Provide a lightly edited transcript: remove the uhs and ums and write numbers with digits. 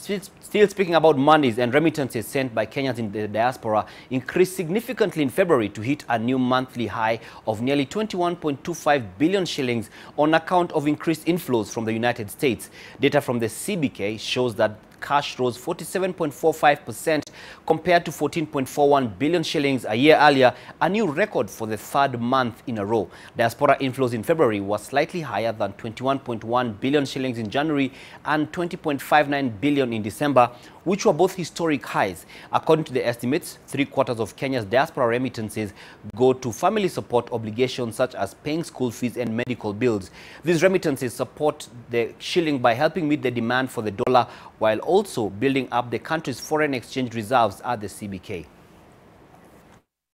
Still speaking about monies, and remittances sent by Kenyans in the diaspora increased significantly in February to hit a new monthly high of nearly 21.25 billion shillings on account of increased inflows from the United States. Data from the CBK shows that cash rose 47.45% compared to 14.41 billion shillings a year earlier, a new record for the third month in a row. Diaspora inflows in February was slightly higher than 21.1 billion shillings in January and 20.59 billion in December, which were both historic highs. According to the estimates, 3/4 of Kenya's diaspora remittances go to family support obligations such as paying school fees and medical bills. These remittances support the shilling by helping meet the demand for the dollar while also building up the country's foreign exchange reserves at the CBK.